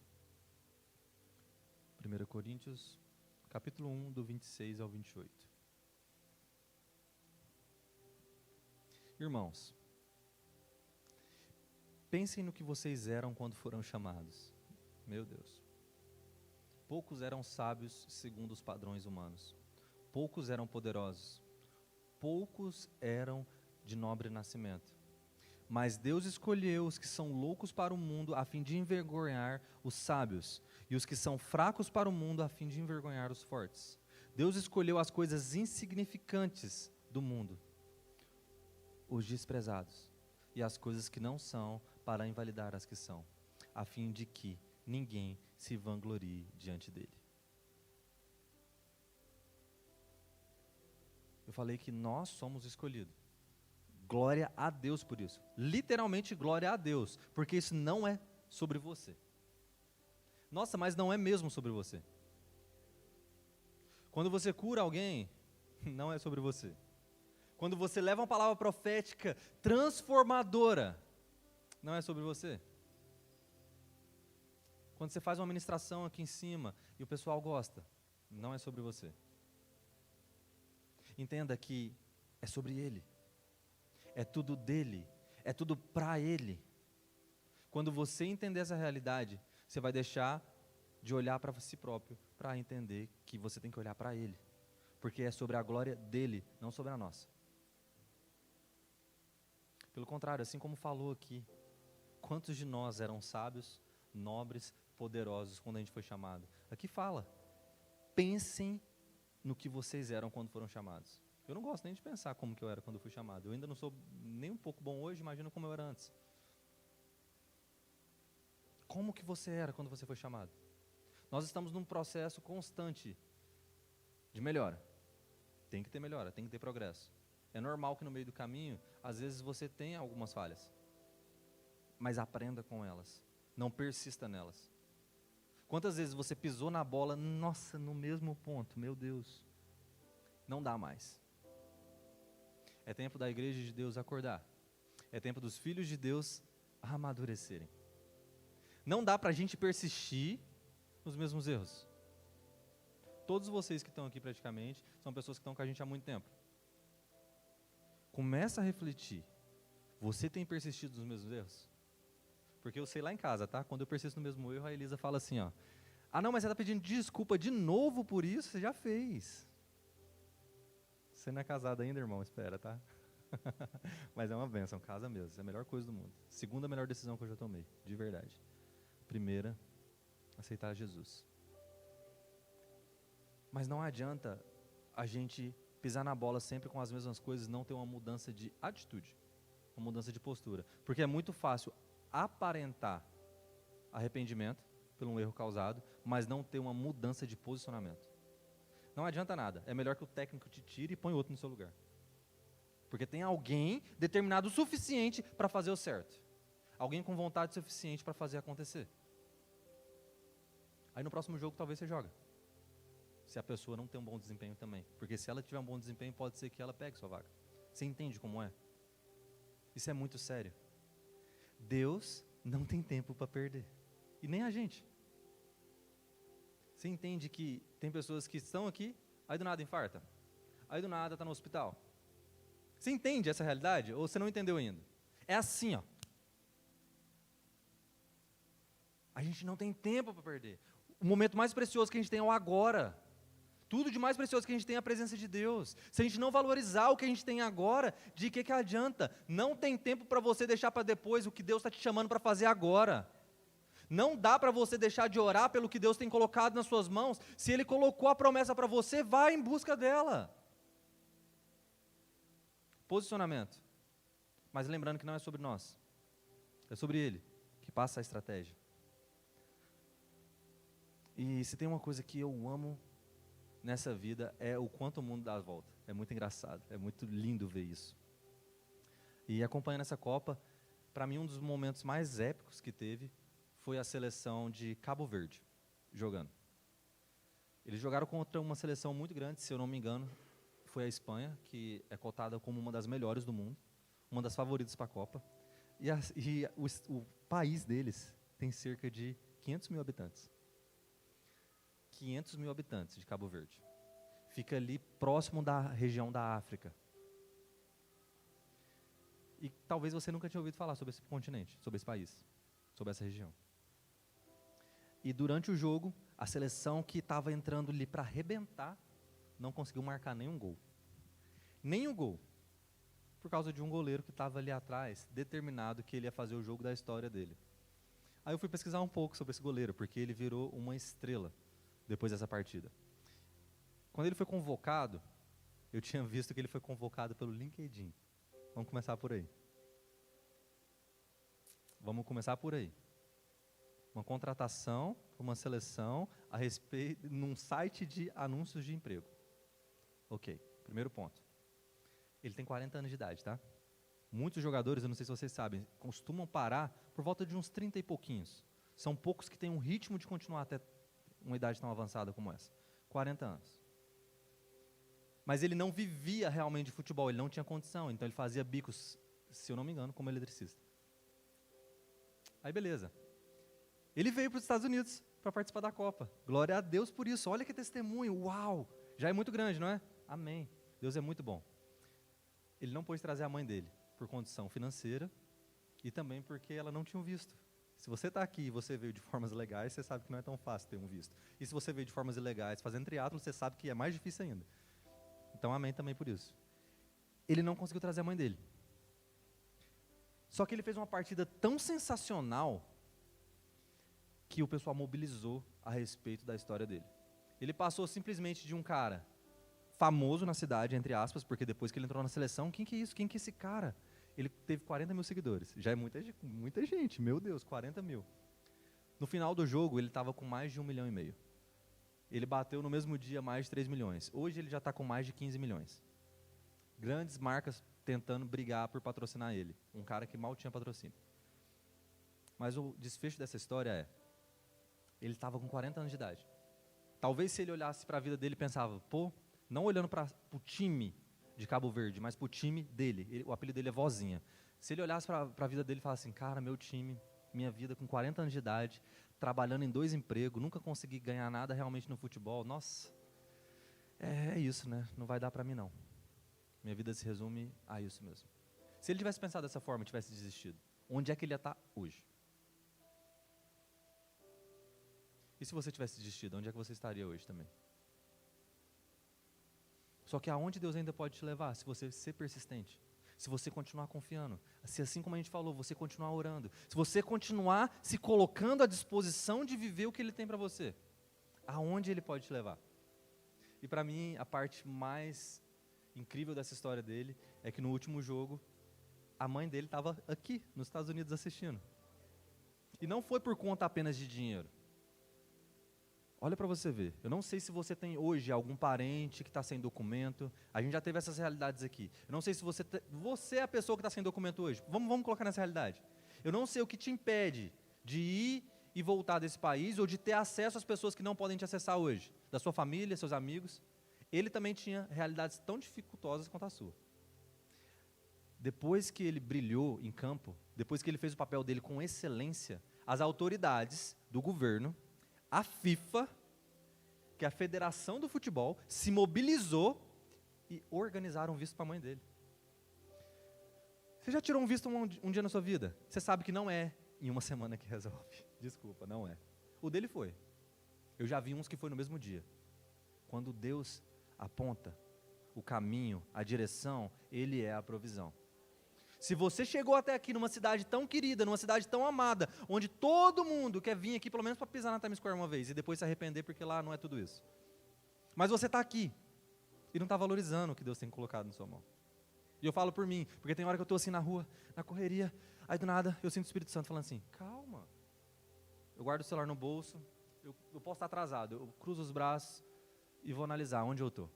1 Coríntios, capítulo 1, do 26 ao 28. Irmãos, pensem no que vocês eram quando foram chamados. Meu Deus. Poucos eram sábios segundo os padrões humanos. Poucos eram poderosos. Poucos eram de nobre nascimento. Mas Deus escolheu os que são loucos para o mundo a fim de envergonhar os sábios, e os que são fracos para o mundo a fim de envergonhar os fortes. Deus escolheu as coisas insignificantes do mundo, os desprezados, e as coisas que não são, para invalidar as que são, a fim de que ninguém se vanglorie diante dele. Eu falei que nós somos escolhidos. Glória a Deus por isso. Literalmente glória a Deus, porque isso não é sobre você. Nossa, mas não é mesmo sobre você. Quando você cura alguém, não é sobre você. Quando você leva uma palavra profética transformadora, não é sobre você. Quando você faz uma ministração aqui em cima e o pessoal gosta, não é sobre você. Entenda que é sobre Ele. É tudo dele, é tudo para Ele. Quando você entender essa realidade, você vai deixar de olhar para si próprio, para entender que você tem que olhar para Ele. Porque é sobre a glória dele, não sobre a nossa. Pelo contrário, assim como falou aqui, quantos de nós eram sábios, nobres, poderosos quando a gente foi chamado? Aqui fala, pensem no que vocês eram quando foram chamados. Eu não gosto nem de pensar como que eu era quando eu fui chamado. Eu ainda não sou nem um pouco bom hoje, imagina como eu era antes. Como que você era quando você foi chamado? Nós estamos num processo constante de melhora. Tem que ter melhora, tem que ter progresso. É normal que no meio do caminho, às vezes você tenha algumas falhas. Mas aprenda com elas. Não persista nelas. Quantas vezes você pisou na bola, nossa, no mesmo ponto, meu Deus. Não dá mais. É tempo da igreja de Deus acordar. É tempo dos filhos de Deus amadurecerem. Não dá para a gente persistir nos mesmos erros. Todos vocês que estão aqui praticamente, são pessoas que estão com a gente há muito tempo. Começa a refletir. Você tem persistido nos mesmos erros? Porque eu sei lá em casa, tá? Quando eu persisto no mesmo erro, a Elisa fala assim, ó. Ah não, mas você está pedindo desculpa de novo por isso? Você já fez. Você não é casado ainda, irmão? Espera, tá? Mas é uma bênção, casa mesmo. É a melhor coisa do mundo. Segunda melhor decisão que eu já tomei, de verdade. Primeira, aceitar Jesus. Mas não adianta a gente pisar na bola sempre com as mesmas coisas, não ter uma mudança de atitude. uma mudança de postura. Porque é muito fácil aparentar arrependimento pelo erro causado, mas não ter uma mudança de posicionamento. Não adianta nada. É melhor que o técnico te tire e põe outro no seu lugar. Porque tem alguém determinado o suficiente para fazer o certo. Alguém com vontade suficiente para fazer acontecer. Aí no próximo jogo talvez você joga. Se a pessoa não tem um bom desempenho também. Porque se ela tiver um bom desempenho, pode ser que ela pegue sua vaga. Você entende como é? Isso é muito sério. Deus não tem tempo para perder. E nem a gente. Você entende que tem pessoas que estão aqui, aí do nada infarta. Aí do nada está no hospital. Você entende essa realidade? Ou você não entendeu ainda? É assim, ó. A gente não tem tempo para perder. O momento mais precioso que a gente tem é o agora. Tudo de mais precioso que a gente tem é a presença de Deus. Se a gente não valorizar o que a gente tem agora, de que adianta? Não tem tempo para você deixar para depois o que Deus está te chamando para fazer agora. Não dá para você deixar de orar pelo que Deus tem colocado nas suas mãos. Se Ele colocou a promessa para você, vá em busca dela. Posicionamento. Mas lembrando que não é sobre nós. É sobre Ele, que passa a estratégia. E se tem uma coisa que eu amo nessa vida, é o quanto o mundo dá a volta. É muito engraçado, é muito lindo ver isso. E acompanhando essa Copa, para mim um dos momentos mais épicos que teve foi a seleção de Cabo Verde, jogando. Eles jogaram contra uma seleção muito grande, se eu não me engano, foi a Espanha, que é cotada como uma das melhores do mundo, uma das favoritas para a Copa. E o país deles tem cerca de 500 mil habitantes. 500 mil habitantes de Cabo Verde. Fica ali próximo da região da África. E talvez você nunca tinha ouvido falar sobre esse continente, sobre esse país, sobre essa região. E durante o jogo, a seleção que estava entrando ali para arrebentar, não conseguiu marcar nenhum gol. Nenhum gol. Por causa de um goleiro que estava ali atrás, determinado que ele ia fazer o jogo da história dele. Aí eu fui pesquisar um pouco sobre esse goleiro, porque ele virou uma estrela depois dessa partida. Quando ele foi convocado, eu tinha visto que ele foi convocado pelo LinkedIn. Vamos começar por aí. Vamos começar por aí. Uma contratação, uma seleção a respeito num site de anúncios de emprego. Ok, primeiro ponto. Ele tem 40 anos de idade, tá? Muitos jogadores, eu não sei se vocês sabem, costumam parar por volta de uns 30 e pouquinhos. São poucos que têm um ritmo de continuar até uma idade tão avançada como essa. 40 anos. Mas ele não vivia realmente de futebol, ele não tinha condição, então ele fazia bicos, se eu não me engano, como eletricista. Aí beleza. Ele veio para os Estados Unidos para participar da Copa. Glória a Deus por isso. Olha que testemunho. Uau! Já é muito grande, não é? Amém. Deus é muito bom. Ele não pôde trazer a mãe dele por condição financeira e também porque ela não tinha um visto. Se você está aqui e você veio de formas legais, você sabe que não é tão fácil ter um visto. E se você veio de formas ilegais fazendo triatlo, você sabe que é mais difícil ainda. Então, amém também por isso. Ele não conseguiu trazer a mãe dele. Só que ele fez uma partida tão sensacional que o pessoal mobilizou a respeito da história dele. Ele passou simplesmente de um cara famoso na cidade, entre aspas, porque depois que ele entrou na seleção, quem que é isso? Quem que é esse cara? Ele teve 40 mil seguidores. Já é muita gente, meu Deus, 40 mil. No final do jogo, ele estava com mais de 1,5 milhão. Ele bateu no mesmo dia mais de 3 milhões. Hoje ele já está com mais de 15 milhões. Grandes marcas tentando brigar por patrocinar ele. Um cara que mal tinha patrocínio. Mas o desfecho dessa história é, ele estava com 40 anos de idade. Talvez se ele olhasse para a vida dele e pensava, pô, não olhando para o time de Cabo Verde, mas para o time dele. O apelido dele é Vozinha. Se ele olhasse para a vida dele e falasse assim, cara, meu time, minha vida com 40 anos de idade, trabalhando em 2 empregos, nunca consegui ganhar nada realmente no futebol, nossa, é isso, né? Não vai dar para mim, não. Minha vida se resume a isso mesmo. Se ele tivesse pensado dessa forma, tivesse desistido, onde é que ele ia estar hoje? E se você tivesse desistido, onde é que você estaria hoje também? Só que aonde Deus ainda pode te levar, se você ser persistente, se você continuar confiando, se assim como a gente falou, você continuar orando, se você continuar se colocando à disposição de viver o que Ele tem para você, aonde Ele pode te levar? E para mim, a parte mais incrível dessa história dele é que no último jogo, a mãe dele estava aqui, nos Estados Unidos, assistindo. E não foi por conta apenas de dinheiro. Olha para você ver. Eu não sei se você tem hoje algum parente que está sem documento. A gente já teve essas realidades aqui. Eu não sei se você é a pessoa que está sem documento hoje. Vamos colocar nessa realidade. Eu não sei o que te impede de ir e voltar desse país ou de ter acesso às pessoas que não podem te acessar hoje. Da sua família, seus amigos. Ele também tinha realidades tão dificultosas quanto a sua. Depois que ele brilhou em campo, depois que ele fez o papel dele com excelência, as autoridades do governo, a FIFA, que é a Federação do Futebol, se mobilizou e organizaram um visto para a mãe dele. Você já tirou um visto um dia na sua vida? Você sabe que não é em uma semana que resolve. Desculpa, não é. O dele foi. Eu já vi uns que foi no mesmo dia. Quando Deus aponta o caminho, a direção, Ele é a provisão. Se você chegou até aqui numa cidade tão querida, numa cidade tão amada, onde todo mundo quer vir aqui pelo menos para pisar na Times Square uma vez e depois se arrepender porque lá não é tudo isso. Mas você está aqui e não está valorizando o que Deus tem colocado na sua mão. E eu falo por mim, porque tem hora que eu estou assim na rua, na correria, aí do nada eu sinto o Espírito Santo falando assim, calma. Eu guardo o celular no bolso, eu posso estar atrasado, eu cruzo os braços e vou analisar onde eu estou.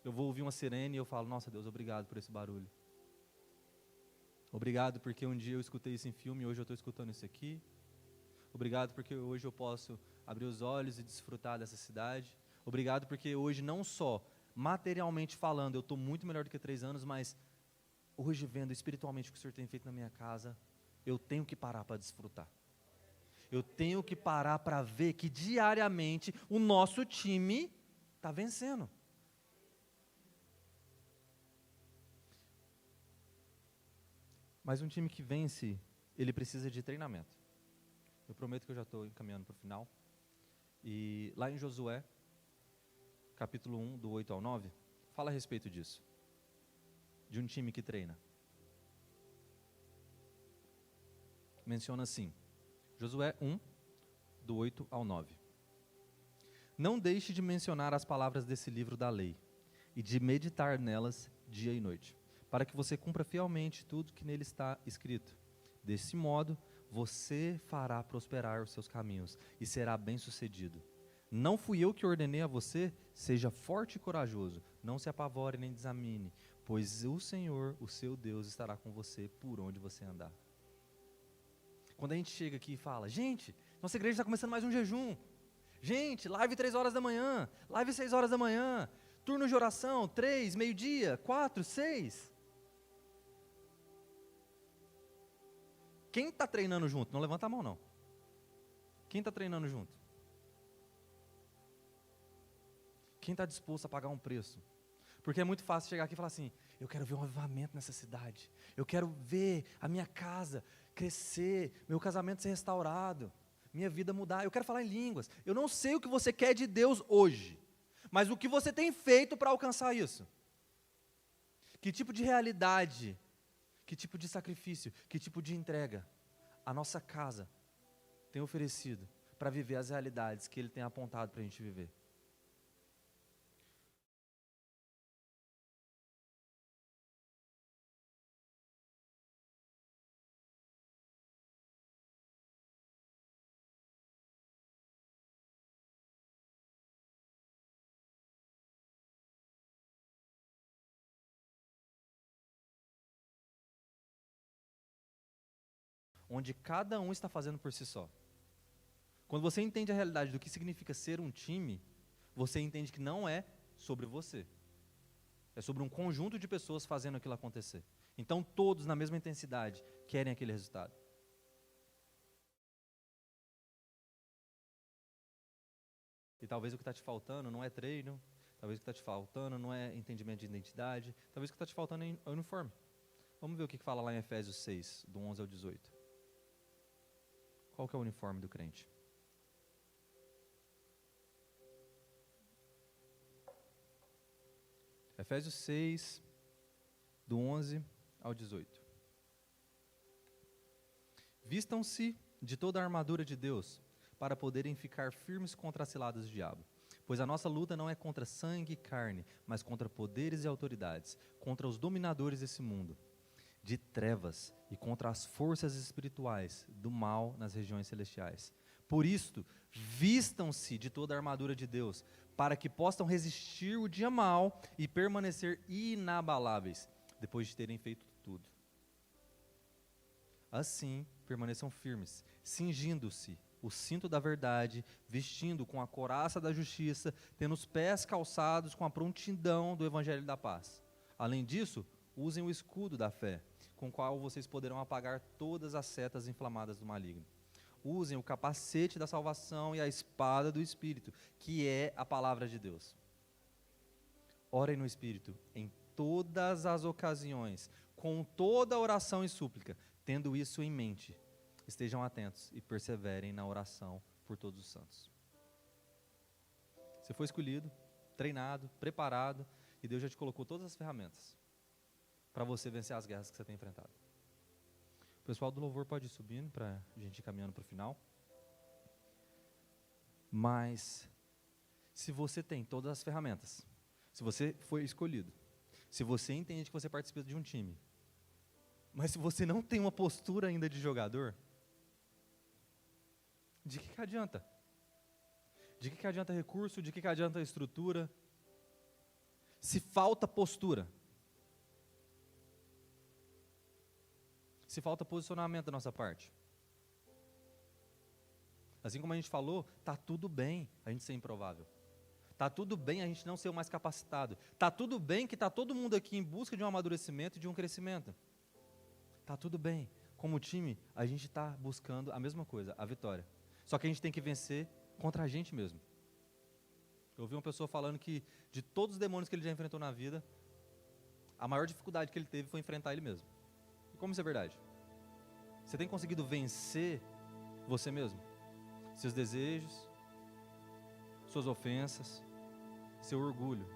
Eu vou ouvir uma sirene e eu falo, nossa Deus, obrigado por esse barulho. Obrigado porque um dia eu escutei isso em filme e hoje eu estou escutando isso aqui. Obrigado porque hoje eu posso abrir os olhos e desfrutar dessa cidade. Obrigado porque hoje não só materialmente falando eu estou muito melhor do que 3 anos, mas hoje vendo espiritualmente o que o Senhor tem feito na minha casa, eu tenho que parar para desfrutar. Eu tenho que parar para ver que diariamente o nosso time está vencendo. Mas um time que vence, ele precisa de treinamento. Eu prometo que eu já estou encaminhando para o final. E lá em Josué, capítulo 1, do 8 ao 9, fala a respeito disso. De um time que treina. Menciona assim, Josué 1, do 8 ao 9. Não deixe de mencionar as palavras desse livro da lei, e de meditar nelas dia e noite, para que você cumpra fielmente tudo que nele está escrito. Desse modo, você fará prosperar os seus caminhos e será bem-sucedido. Não fui eu que ordenei a você? Seja forte e corajoso, não se apavore nem desanime, pois o Senhor, o seu Deus, estará com você por onde você andar. Quando a gente chega aqui e fala, gente, nossa igreja está começando mais um jejum. Gente, live 3 horas da manhã, live 6 horas da manhã, turno de oração, 3, meio-dia, 4, 6. Quem está treinando junto? Não levanta a mão, não. Quem está treinando junto? Quem está disposto a pagar um preço? Porque é muito fácil chegar aqui e falar assim, eu quero ver um avivamento nessa cidade. Eu quero ver a minha casa crescer, meu casamento ser restaurado, minha vida mudar. Eu quero falar em línguas. Eu não sei o que você quer de Deus hoje, mas o que você tem feito para alcançar isso? Que tipo de realidade, que tipo de sacrifício, que tipo de entrega a nossa casa tem oferecido para viver as realidades que Ele tem apontado para a gente viver? Onde cada um está fazendo por si só. Quando você entende a realidade do que significa ser um time, você entende que não é sobre você. É sobre um conjunto de pessoas fazendo aquilo acontecer. Então todos na mesma intensidade querem aquele resultado. E talvez o que está te faltando não é treino, talvez o que está te faltando não é entendimento de identidade, talvez o que está te faltando é uniforme. Vamos ver o que fala lá em Efésios 6, do 11 ao 18. Qual que é o uniforme do crente? Efésios 6, do 11 ao 18. Vistam-se de toda a armadura de Deus, para poderem ficar firmes contra as ciladas do diabo. Pois a nossa luta não é contra sangue e carne, mas contra poderes e autoridades, contra os dominadores desse mundo, de trevas e contra as forças espirituais do mal nas regiões celestiais. Por isto, vistam-se de toda a armadura de Deus, para que possam resistir o dia mau e permanecer inabaláveis, depois de terem feito tudo. Assim, permaneçam firmes, cingindo-se o cinto da verdade, vestindo com a couraça da justiça, tendo os pés calçados com a prontidão do evangelho da paz. Além disso, usem o escudo da fé, com o qual vocês poderão apagar todas as setas inflamadas do maligno. Usem o capacete da salvação e a espada do Espírito, que é a palavra de Deus. Orem no Espírito em todas as ocasiões, com toda oração e súplica, tendo isso em mente. Estejam atentos e perseverem na oração por todos os santos. Você foi escolhido, treinado, preparado, e Deus já te colocou todas as ferramentas para você vencer as guerras que você tem enfrentado. O pessoal do louvor pode ir subindo para a gente ir caminhando para o final. Mas, se você tem todas as ferramentas, se você foi escolhido, se você entende que você participa de um time, mas se você não tem uma postura ainda de jogador, de que adianta? De que adianta recurso? De que adianta estrutura? Se falta postura, se falta posicionamento da nossa parte. Assim como a gente falou, está tudo bem a gente ser improvável. Está tudo bem a gente não ser o mais capacitado. Está tudo bem que está todo mundo aqui em busca de um amadurecimento e de um crescimento. Está tudo bem. Como time, a gente está buscando a mesma coisa, a vitória. Só que a gente tem que vencer contra a gente mesmo. Eu ouvi uma pessoa falando que de todos os demônios que ele já enfrentou na vida, a maior dificuldade que ele teve foi enfrentar ele mesmo. E como isso é verdade? Você tem conseguido vencer você mesmo? Seus desejos, suas ofensas, seu orgulho,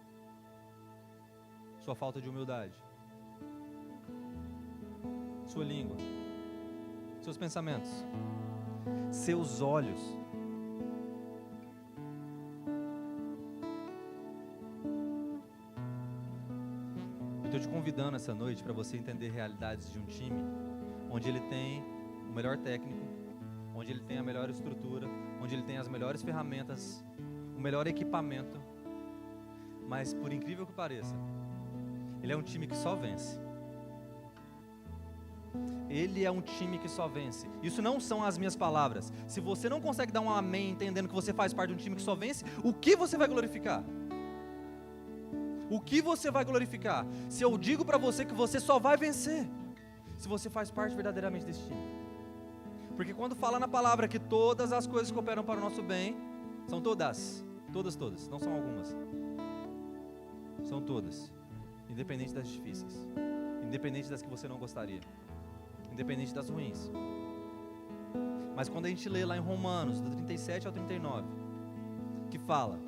sua falta de humildade, sua língua, seus pensamentos, seus olhos. Eu estou te convidando essa noite para você entender realidades de um time onde ele tem o melhor técnico, onde ele tem a melhor estrutura, onde ele tem as melhores ferramentas, o melhor equipamento, mas por incrível que pareça, ele é um time que só vence. Ele é um time que só vence. Isso não são as minhas palavras. Se você não consegue dar um amém entendendo que você faz parte de um time que só vence, o que você vai glorificar? O que você vai glorificar? Se eu digo para você que você só vai vencer se você faz parte verdadeiramente desse time. Porque quando fala na palavra que todas as coisas cooperam para o nosso bem, são todas, não são algumas. São todas, independente das difíceis, independente das que você não gostaria, independente das ruins. Mas quando a gente lê lá em Romanos, do 37 ao 39, que fala: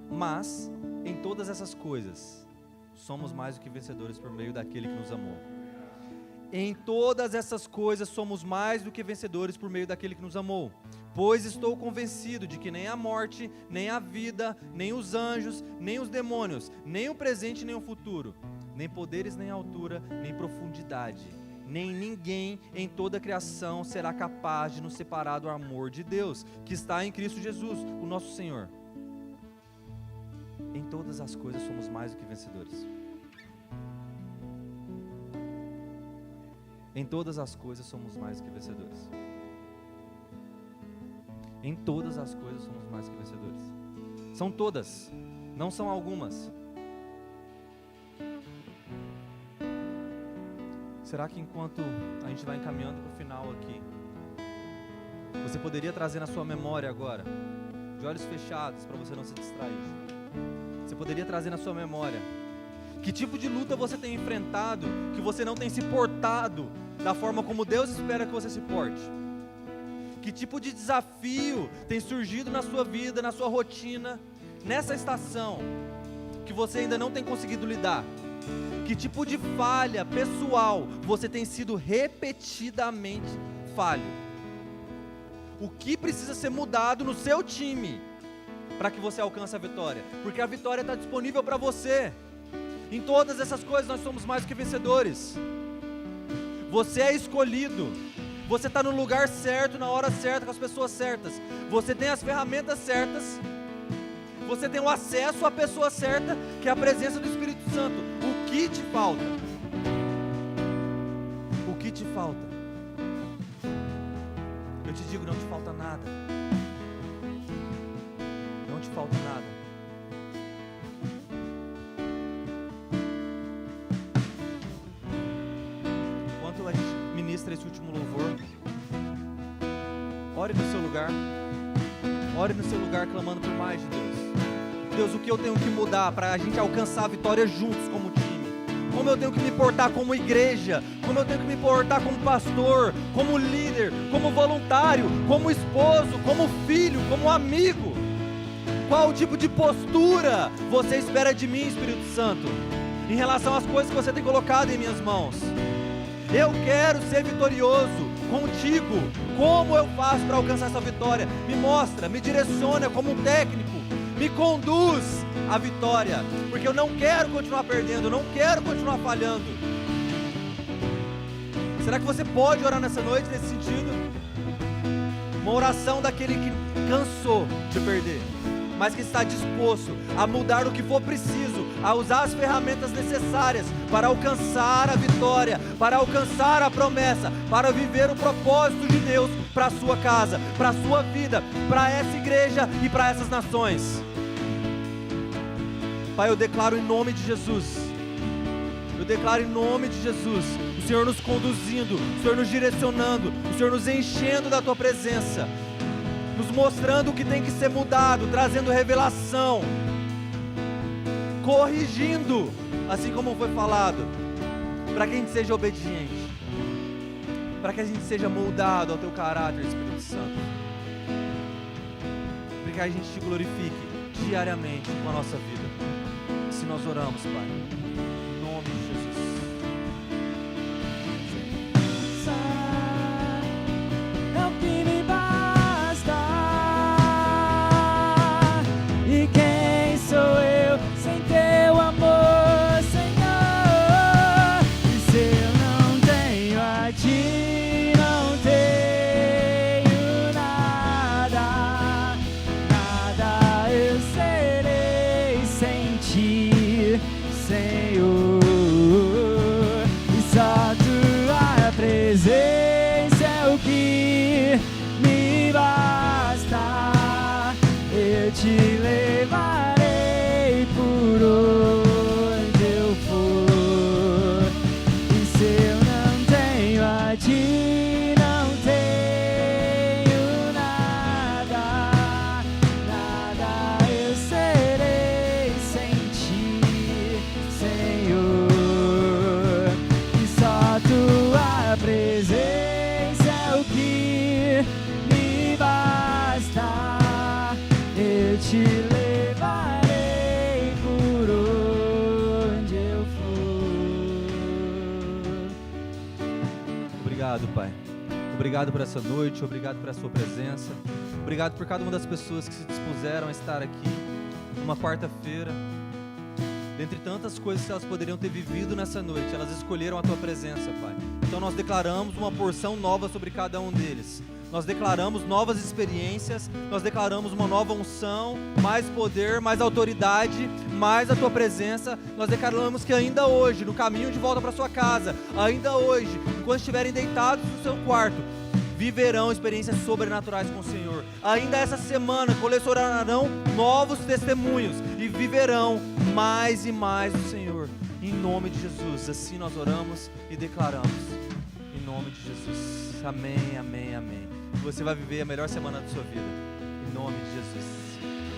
mas em todas essas coisas somos mais do que vencedores por meio daquele que nos amou. Em todas essas coisas somos mais do que vencedores por meio daquele que nos amou. Pois estou convencido de que nem a morte, nem a vida, nem os anjos, nem os demônios, nem o presente, nem o futuro, nem poderes, nem altura, nem profundidade, nem ninguém em toda a criação será capaz de nos separar do amor de Deus, que está em Cristo Jesus, o nosso Senhor. Em todas as coisas somos mais do que vencedores. Em todas as coisas somos mais do que vencedores. Em todas as coisas somos mais do que vencedores. São todas, não são algumas. Será que enquanto a gente vai encaminhando para o final aqui, você poderia trazer na sua memória agora, de olhos fechados para você não se distrair, você poderia trazer na sua memória que tipo de luta você tem enfrentado, que você não tem se portado da forma como Deus espera que você se porte? Que tipo de desafio tem surgido na sua vida, na sua rotina, nessa estação, que você ainda não tem conseguido lidar? Que tipo de falha pessoal você tem sido repetidamente falho? O que precisa ser mudado no seu time para que você alcance a vitória? Porque a vitória está disponível para você. Em todas essas coisas nós somos mais do que vencedores. Você é escolhido. Você está no lugar certo, na hora certa, com as pessoas certas. Você tem as ferramentas certas. Você tem o acesso à pessoa certa, que é a presença do Espírito Santo. O que te falta? O que te falta? Eu te digo, não te falta nada. Não te falta nada. Enquanto a gente ministra esse último louvor, ore no seu lugar. Ore no seu lugar clamando por mais de Deus. Deus, o que eu tenho que mudar para a gente alcançar a vitória juntos como time? Como eu tenho que me portar como igreja? Como eu tenho que me portar como pastor, como líder, como voluntário, como esposo, como filho, como amigo? Qual tipo de postura você espera de mim, Espírito Santo, em relação às coisas que você tem colocado em minhas mãos? Eu quero ser vitorioso contigo. Como eu faço para alcançar essa vitória? Me mostra, me direciona como um técnico, me conduz à vitória, porque eu não quero continuar perdendo, eu não quero continuar falhando. Será que você pode orar nessa noite nesse sentido? Uma oração daquele que cansou de perder, mas que está disposto a mudar o que for preciso, a usar as ferramentas necessárias para alcançar a vitória, para alcançar a promessa, para viver o propósito de Deus para a sua casa, para a sua vida, para essa igreja e para essas nações. Pai, eu declaro em nome de Jesus, eu declaro em nome de Jesus, o Senhor nos conduzindo, o Senhor nos direcionando, o Senhor nos enchendo da Tua presença, nos mostrando o que tem que ser mudado, trazendo revelação, corrigindo, assim como foi falado, para que a gente seja obediente, para que a gente seja moldado ao Teu caráter, Espírito Santo, para que a gente te glorifique diariamente com a nossa vida. Se nós oramos, Pai, em nome de Jesus. É o que me basta. E quem sou eu sem teu amor, Senhor? E se eu não tenho a ti, não tenho nada, nada eu serei sem ti, Senhor. E só tua presença é o que me basta. Eu te levarei por onde eu for. E se eu não tenho a ti, não tenho nada, nada eu serei sem ti, Senhor. E só tua presença é o que me basta. Eu te levarei por onde eu for. Obrigado, Pai. Obrigado por essa noite, obrigado por a sua presença. Obrigado por cada uma das pessoas que se dispuseram a estar aqui numa quarta-feira. Dentre tantas coisas que elas poderiam ter vivido nessa noite, elas escolheram a Tua presença, Pai. Então nós declaramos uma porção nova sobre cada um deles. Nós declaramos novas experiências, nós declaramos uma nova unção, mais poder, mais autoridade, mais a Tua presença. Nós declaramos que ainda hoje, no caminho de volta para sua casa, ainda hoje, enquanto estiverem deitados no seu quarto, viverão experiências sobrenaturais com o Senhor. Ainda essa semana colecionarão novos testemunhos e viverão mais e mais do Senhor. Em nome de Jesus, assim nós oramos e declaramos. Em nome de Jesus. Amém, amém, amém. Você vai viver a melhor semana da sua vida. Em nome de Jesus.